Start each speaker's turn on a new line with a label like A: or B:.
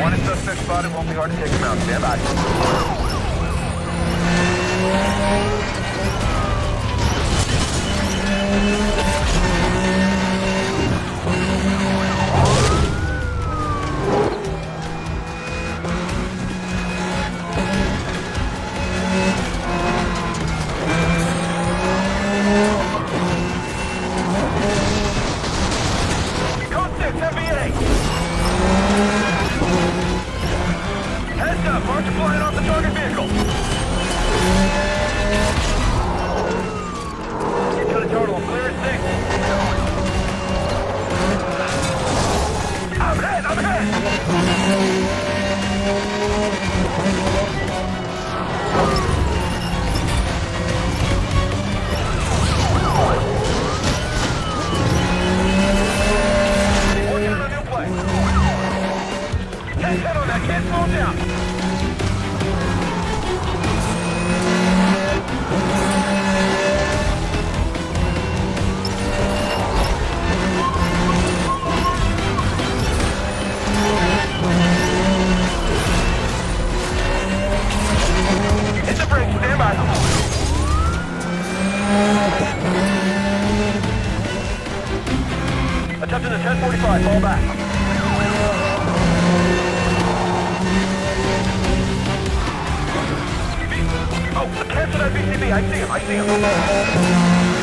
A: Wanted suspect spotted, won't be hard to take him out. Stand by. Code 6, MVA! Heads up, March flying off the target vehicle. Get to the total, clear as 6. I'm hit! Working on a new play. 10-10 on that, can't slow him down. Hit the brakes, stand by. Attempting the 1045, fall back. Oh, cancel that VCB, I see him.